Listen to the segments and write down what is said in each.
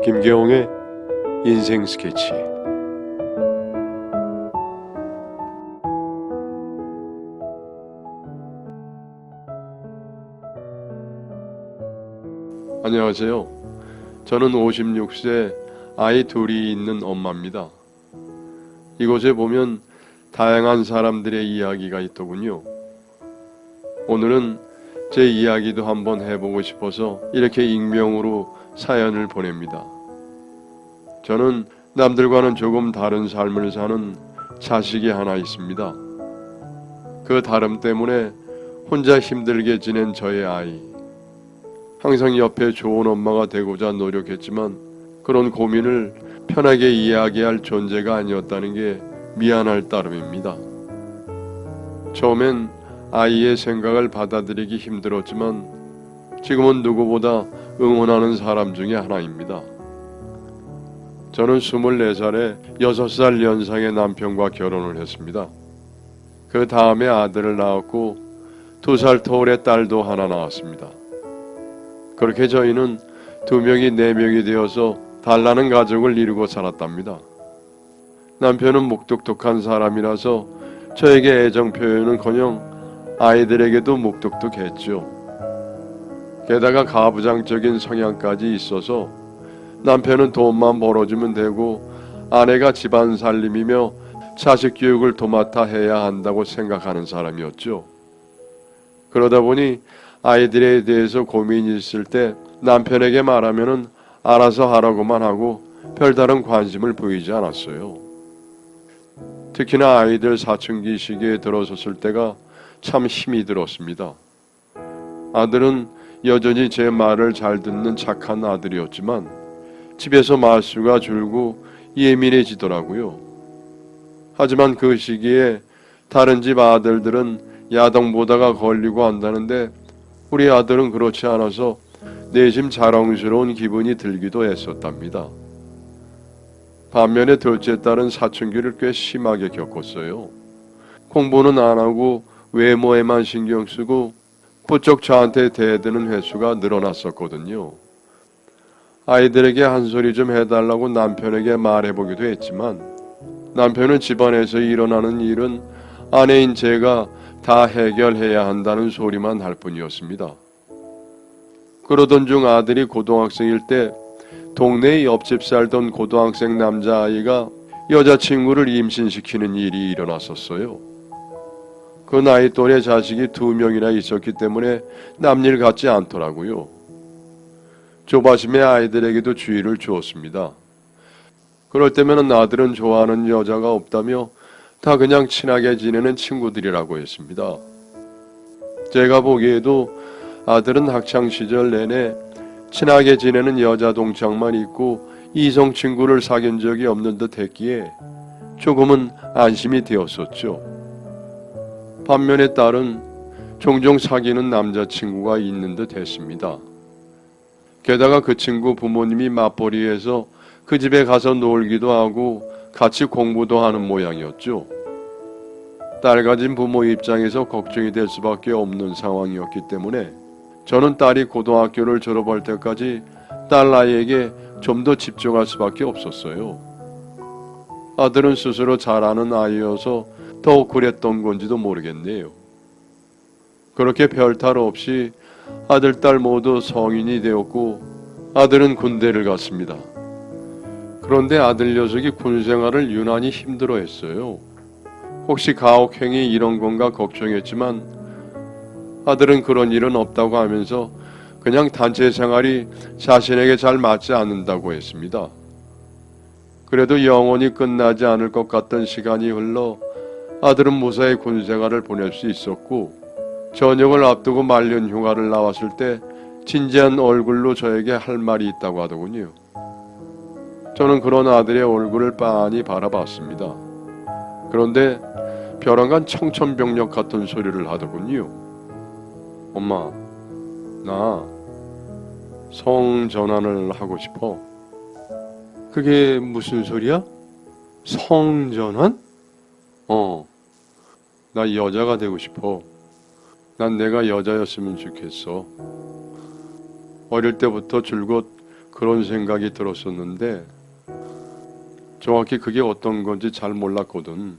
김계홍의 인생 스케치. 안녕하세요. 저는 56세 아이 둘이 있는 엄마입니다. 이곳에 보면 다양한 사람들의 이야기가 있더군요. 오늘은 제 이야기도 한번 해보고 싶어서 이렇게 익명으로 사연을 보냅니다. 저는 남들과는 조금 다른 삶을 사는 자식이 하나 있습니다. 그 다름 때문에 혼자 힘들게 지낸 저의 아이. 항상 옆에 좋은 엄마가 되고자 노력했지만 그런 고민을 편하게 이야기할 존재가 아니었다는 게 미안할 따름입니다. 처음엔 아이의 생각을 받아들이기 힘들었지만 지금은 누구보다 응원하는 사람 중에 하나입니다. 저는 24살에 6살 연상의 남편과 결혼을 했습니다. 그 다음에 아들을 낳았고 2살 터울의 딸도 하나 낳았습니다. 그렇게 저희는 2명이 4명이 되어서 달라는 가족을 이루고 살았답니다. 남편은 묵뚝뚝한 사람이라서 저에게 애정 표현은커녕 아이들에게도 묵뚝뚝했죠. 게다가 가부장적인 성향까지 있어서 남편은 돈만 벌어주면 되고 아내가 집안 살림이며 자식 교육을 도맡아 해야 한다고 생각하는 사람이었죠. 그러다 보니 아이들에 대해서 고민이 있을 때 남편에게 말하면은 알아서 하라고만 하고 별다른 관심을 보이지 않았어요. 특히나 아이들 사춘기 시기에 들어섰을 때가 참 힘이 들었습니다. 아들은 여전히 제 말을 잘 듣는 착한 아들이었지만 집에서 말수가 줄고 예민해지더라고요. 하지만 그 시기에 다른 집 아들들은 야동 보다가 걸리고 한다는데 우리 아들은 그렇지 않아서 내심 자랑스러운 기분이 들기도 했었답니다. 반면에 둘째 딸은 사춘기를 꽤 심하게 겪었어요. 공부는 안 하고 외모에만 신경 쓰고 부쩍 저한테 대드는 횟수가 늘어났었거든요. 아이들에게 한 소리 좀 해달라고 남편에게 말해보기도 했지만 남편은 집안에서 일어나는 일은 아내인 제가 다 해결해야 한다는 소리만 할 뿐이었습니다. 그러던 중 아들이 고등학생일 때 동네 옆집 살던 고등학생 남자아이가 여자친구를 임신시키는 일이 일어났었어요. 그 나이 또래 자식이 2명이나 있었기 때문에 남일 같지 않더라고요. 조바심에 아이들에게도 주의를 주었습니다. 그럴 때면 아들은 좋아하는 여자가 없다며 다 그냥 친하게 지내는 친구들이라고 했습니다. 제가 보기에도 아들은 학창시절 내내 친하게 지내는 여자 동창만 있고 이성 친구를 사귄 적이 없는 듯 했기에 조금은 안심이 되었었죠. 반면에 딸은 종종 사귀는 남자친구가 있는 듯 했습니다. 게다가 그 친구 부모님이 맞벌이해서 그 집에 가서 놀기도 하고 같이 공부도 하는 모양이었죠. 딸 가진 부모 입장에서 걱정이 될 수밖에 없는 상황이었기 때문에 저는 딸이 고등학교를 졸업할 때까지 딸 아이에게 좀 더 집중할 수밖에 없었어요. 아들은 스스로 잘 아는 아이여서 더욱 그랬던 건지도 모르겠네요. 그렇게 별탈 없이 아들, 딸 모두 성인이 되었고 아들은 군대를 갔습니다. 그런데 아들 녀석이 군 생활을 유난히 힘들어했어요. 혹시 가혹행위 이런 건가 걱정했지만 아들은 그런 일은 없다고 하면서 그냥 단체 생활이 자신에게 잘 맞지 않는다고 했습니다. 그래도 영원히 끝나지 않을 것 같던 시간이 흘러 아들은 무사히 군 생활을 보낼 수 있었고 전역을 앞두고 말년 휴가를 나왔을 때 진지한 얼굴로 저에게 할 말이 있다고 하더군요. 저는 그런 아들의 얼굴을 빤히 바라봤습니다. 그런데 벼랑간 청천벽력 같은 소리를 하더군요. 엄마, 나 성전환을 하고 싶어. 그게 무슨 소리야? 성전환? 나 여자가 되고 싶어. 난 내가 여자였으면 좋겠어. 어릴 때부터 줄곧 그런 생각이 들었었는데 정확히 그게 어떤 건지 잘 몰랐거든.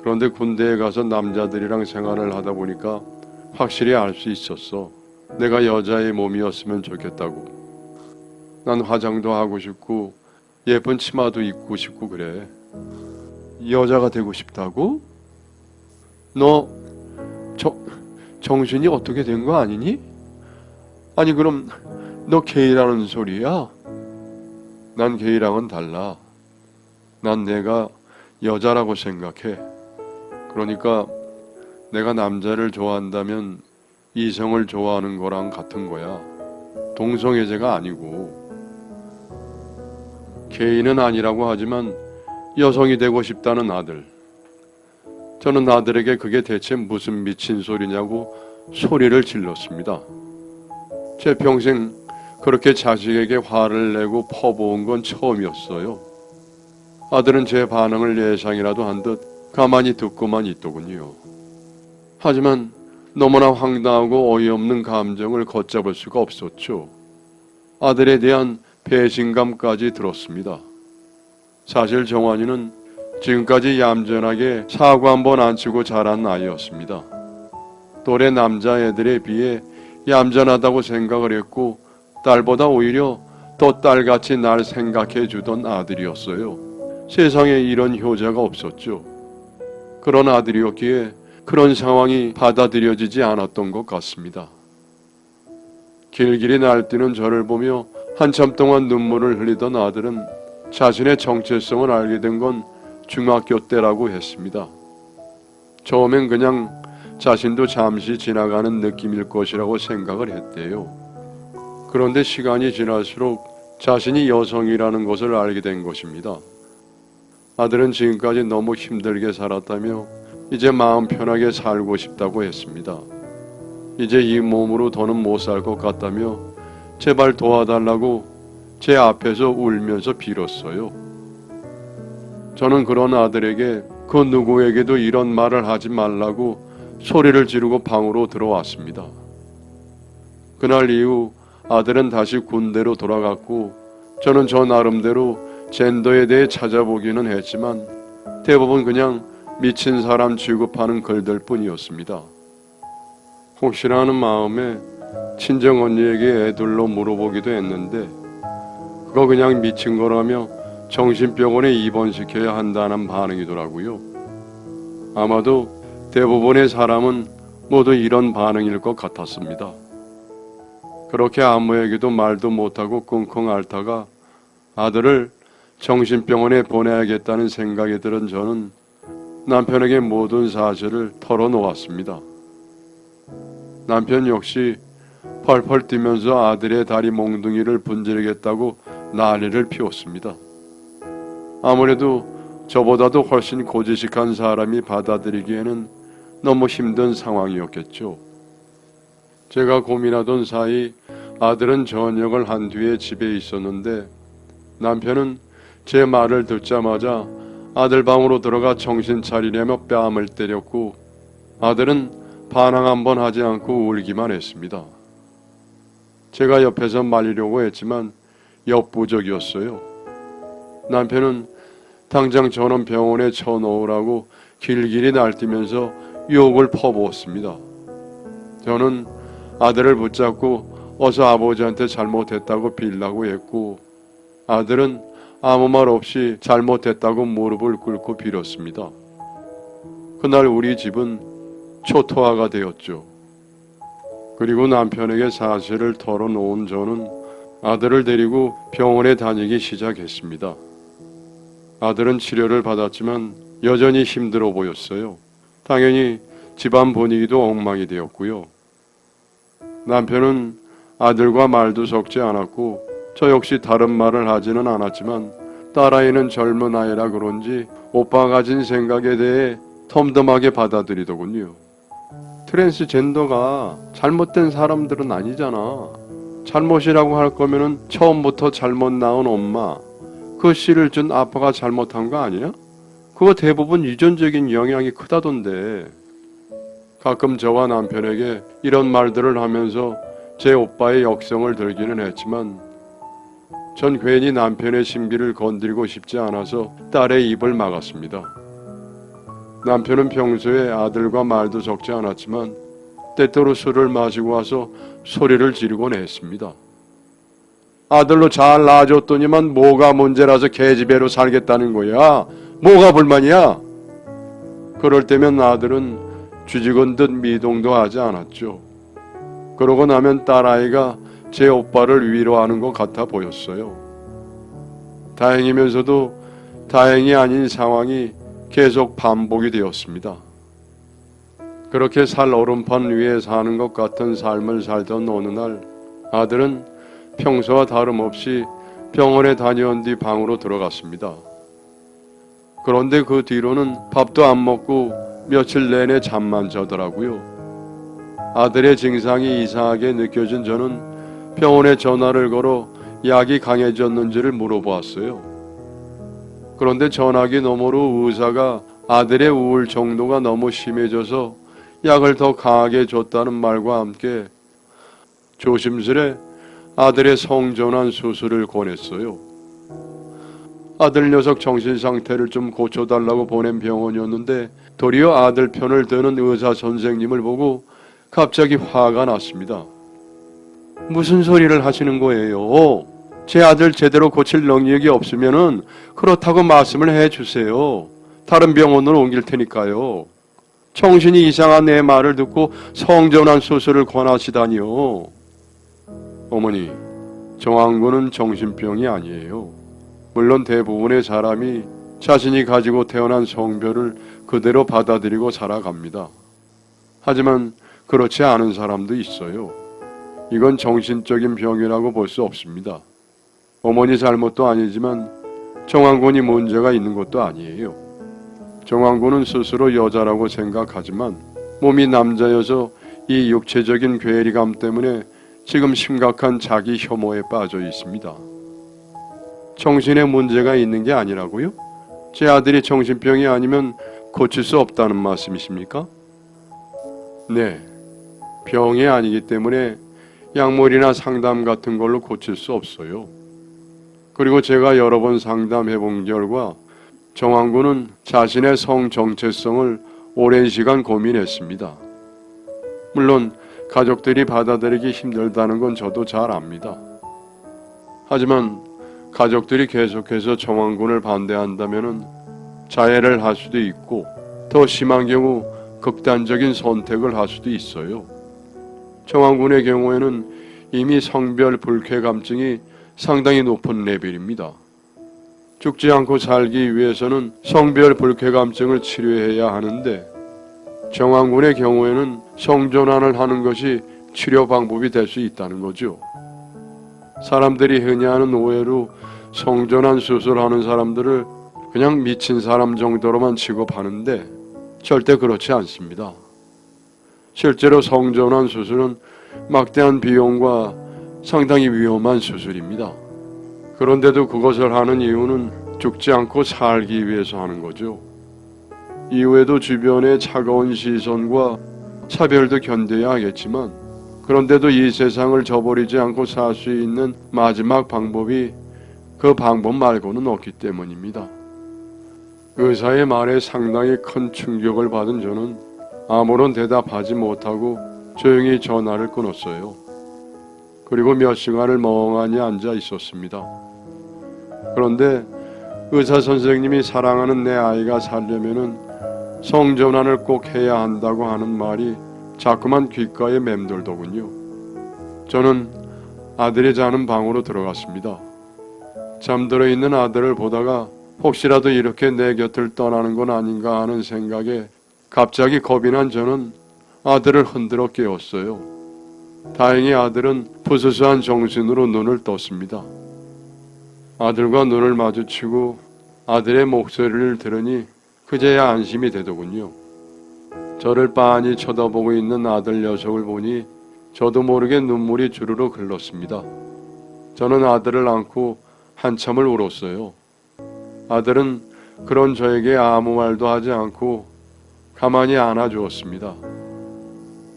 그런데 군대에 가서 남자들이랑 생활을 하다 보니까 확실히 알 수 있었어. 내가 여자의 몸이었으면 좋겠다고. 난 화장도 하고 싶고 예쁜 치마도 입고 싶고 그래. 여자가 되고 싶다고? 너 정신이 어떻게 된 거 아니니? 아니 그럼 너 게이라는 소리야? 난 게이랑은 달라. 난 내가 여자라고 생각해. 그러니까 내가 남자를 좋아한다면 이성을 좋아하는 거랑 같은 거야. 동성애자가 아니고. 게이는 아니라고 하지만 여성이 되고 싶다는 아들. 저는 아들에게 그게 대체 무슨 미친 소리냐고 소리를 질렀습니다. 제 평생 그렇게 자식에게 화를 내고 퍼부은 건 처음이었어요. 아들은 제 반응을 예상이라도 한 듯 가만히 듣고만 있더군요. 하지만 너무나 황당하고 어이없는 감정을 걷잡을 수가 없었죠. 아들에 대한 배신감까지 들었습니다. 사실 정환이는 지금까지 얌전하게 사고 한 번 안 치고 자란 아이였습니다. 또래 남자애들에 비해 얌전하다고 생각을 했고 딸보다 오히려 더 딸같이 날 생각해 주던 아들이었어요. 세상에 이런 효자가 없었죠. 그런 아들이었기에 그런 상황이 받아들여지지 않았던 것 같습니다. 길길이 날뛰는 저를 보며 한참 동안 눈물을 흘리던 아들은 자신의 정체성을 알게 된 건 중학교 때라고 했습니다. 처음엔 그냥 자신도 잠시 지나가는 느낌일 것이라고 생각을 했대요. 그런데 시간이 지날수록 자신이 여성이라는 것을 알게 된 것입니다. 아들은 지금까지 너무 힘들게 살았다며 이제 마음 편하게 살고 싶다고 했습니다. 이제 이 몸으로 더는 못 살 것 같다며 제발 도와달라고 제 앞에서 울면서 빌었어요. 저는 그런 아들에게 그 누구에게도 이런 말을 하지 말라고 소리를 지르고 방으로 들어왔습니다. 그날 이후 아들은 다시 군대로 돌아갔고 저는 저 나름대로 젠더에 대해 찾아보기는 했지만 대부분 그냥 미친 사람 취급하는 글들 뿐이었습니다. 혹시나 하는 마음에 친정 언니에게 애들로 물어보기도 했는데 그거 그냥 미친 거라며 정신병원에 입원시켜야 한다는 반응이더라고요. 아마도 대부분의 사람은 모두 이런 반응일 것 같았습니다. 그렇게 아무에게도 말도 못하고 끙끙 앓다가 아들을 정신병원에 보내야겠다는 생각이 들은 저는 남편에게 모든 사실을 털어놓았습니다. 남편 역시 펄펄 뛰면서 아들의 다리 몽둥이를 분지르겠다고 난리를 피웠습니다. 아무래도 저보다도 훨씬 고지식한 사람이 받아들이기에는 너무 힘든 상황이었겠죠. 제가 고민하던 사이 아들은 저녁을 한 뒤에 집에 있었는데 남편은 제 말을 듣자마자 아들 방으로 들어가 정신 차리려며 뺨을 때렸고 아들은 반항 한번 하지 않고 울기만 했습니다. 제가 옆에서 말리려고 했지만 역부족이었어요. 남편은 당장 저는 병원에 쳐넣으라고 길길이 날뛰면서 욕을 퍼부었습니다. 저는 아들을 붙잡고 어서 아버지한테 잘못했다고 빌라고 했고 아들은 아무 말 없이 잘못했다고 무릎을 꿇고 빌었습니다. 그날 우리 집은 초토화가 되었죠. 그리고 남편에게 사실을 털어놓은 저는 아들을 데리고 병원에 다니기 시작했습니다. 아들은 치료를 받았지만 여전히 힘들어 보였어요. 당연히 집안 분위기도 엉망이 되었고요. 남편은 아들과 말도 섞지 않았고 저 역시 다른 말을 하지는 않았지만 딸아이는 젊은 아이라 그런지 오빠가 가진 생각에 대해 덤덤하게 받아들이더군요. 트랜스젠더가 잘못된 사람들은 아니잖아. 잘못이라고 할 거면은 처음부터 잘못 낳은 엄마, 그 씨를 준 아빠가 잘못한 거 아니야? 그거 대부분 유전적인 영향이 크다던데. 가끔 저와 남편에게 이런 말들을 하면서 제 오빠의 역성을 들기는 했지만 전 괜히 남편의 심기를 건드리고 싶지 않아서 딸의 입을 막았습니다. 남편은 평소에 아들과 말도 적지 않았지만 때때로 술을 마시고 와서 소리를 지르곤 했습니다. 아들로 잘 낳아줬더니만 뭐가 문제라서 계집애로 살겠다는 거야? 뭐가 불만이야? 그럴 때면 아들은 쥐죽은 듯 미동도 하지 않았죠. 그러고 나면 딸아이가 제 오빠를 위로하는 것 같아 보였어요. 다행이면서도 다행이 아닌 상황이 계속 반복이 되었습니다. 그렇게 살 오른판 위에 사는 것 같은 삶을 살던 어느 날 아들은 평소와 다름없이 병원에 다녀온 뒤 방으로 들어갔습니다. 그런데 그 뒤로는 밥도 안 먹고 며칠 내내 잠만 자더라고요. 아들의 증상이 이상하게 느껴진 저는 병원에 전화를 걸어 약이 강해졌는지를 물어보았어요. 그런데 전화기 너머로 의사가 아들의 우울 정도가 너무 심해져서 약을 더 강하게 줬다는 말과 함께 조심스레 아들의 성전환 수술을 권했어요. 아들 녀석 정신 상태를 좀 고쳐달라고 보낸 병원이었는데 도리어 아들 편을 드는 의사 선생님을 보고 갑자기 화가 났습니다. 무슨 소리를 하시는 거예요? 제 아들 제대로 고칠 능력이 없으면은 그렇다고 말씀을 해주세요. 다른 병원으로 옮길 테니까요. 정신이 이상한 내 말을 듣고 성전환 수술을 권하시다니요. 어머니, 정황군은 정신병이 아니에요. 물론 대부분의 사람이 자신이 가지고 태어난 성별을 그대로 받아들이고 살아갑니다. 하지만 그렇지 않은 사람도 있어요. 이건 정신적인 병이라고 볼 수 없습니다. 어머니 잘못도 아니지만 정황군이 문제가 있는 것도 아니에요. 정황군은 스스로 여자라고 생각하지만 몸이 남자여서 이 육체적인 괴리감 때문에 지금 심각한 자기 혐오에 빠져 있습니다. 정신에 문제가 있는 게 아니라고요? 제 아들이 정신병이 아니면 고칠 수 없다는 말씀이십니까? 네, 병이 아니기 때문에 약물이나 상담 같은 걸로 고칠 수 없어요. 그리고 제가 여러 번 상담해 본 결과 정황군은 자신의 성 정체성을 오랜 시간 고민했습니다. 물론 가족들이 받아들이기 힘들다는 건 저도 잘 압니다. 하지만 가족들이 계속해서 정황군을 반대한다면 자해를 할 수도 있고 더 심한 경우 극단적인 선택을 할 수도 있어요. 정황군의 경우에는 이미 성별 불쾌감증이 상당히 높은 레벨입니다. 죽지 않고 살기 위해서는 성별 불쾌감증을 치료해야 하는데 정황군의 경우에는 성전환을 하는 것이 치료 방법이 될 수 있다는 거죠. 사람들이 흔히 하는 오해로 성전환 수술하는 사람들을 그냥 미친 사람 정도로만 취급하는데 절대 그렇지 않습니다. 실제로 성전환 수술은 막대한 비용과 상당히 위험한 수술입니다. 그런데도 그것을 하는 이유는 죽지 않고 살기 위해서 하는 거죠. 이후에도 주변의 차가운 시선과 차별도 견뎌야 하겠지만 그런데도 이 세상을 저버리지 않고 살 수 있는 마지막 방법이 그 방법 말고는 없기 때문입니다. 의사의 말에 상당히 큰 충격을 받은 저는 아무런 대답하지 못하고 조용히 전화를 끊었어요. 그리고 몇 시간을 멍하니 앉아 있었습니다. 그런데 의사 선생님이 사랑하는 내 아이가 살려면은 성전환을 꼭 해야 한다고 하는 말이 자꾸만 귓가에 맴돌더군요. 저는 아들이 자는 방으로 들어갔습니다. 잠들어 있는 아들을 보다가 혹시라도 이렇게 내 곁을 떠나는 건 아닌가 하는 생각에 갑자기 겁이 난 저는 아들을 흔들어 깨웠어요. 다행히 아들은 부스스한 정신으로 눈을 떴습니다. 아들과 눈을 마주치고 아들의 목소리를 들으니 그제야 안심이 되더군요. 저를 빤히 쳐다보고 있는 아들 녀석을 보니 저도 모르게 눈물이 주르르 흘렀습니다. 저는 아들을 안고 한참을 울었어요. 아들은 그런 저에게 아무 말도 하지 않고 가만히 안아주었습니다.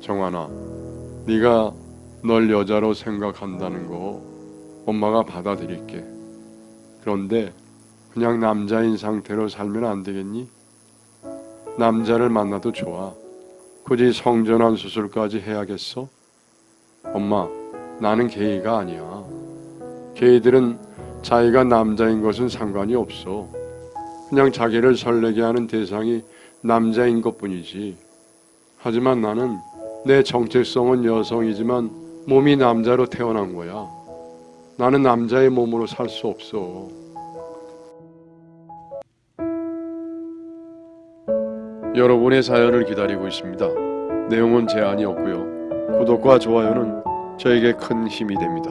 정환아, 네가 널 여자로 생각한다는 거 엄마가 받아들일게. 그런데 그냥 남자인 상태로 살면 안 되겠니? 남자를 만나도 좋아. 굳이 성전환 수술까지 해야겠어? 엄마, 나는 게이가 아니야. 게이들은 자기가 남자인 것은 상관이 없어. 그냥 자기를 설레게 하는 대상이 남자인 것뿐이지. 하지만 나는 내 정체성은 여성이지만 몸이 남자로 태어난 거야. 나는 남자의 몸으로 살 수 없어. 여러분의 사연을 기다리고 있습니다. 내용은 제한이 없고요. 구독과 좋아요는 저에게 큰 힘이 됩니다.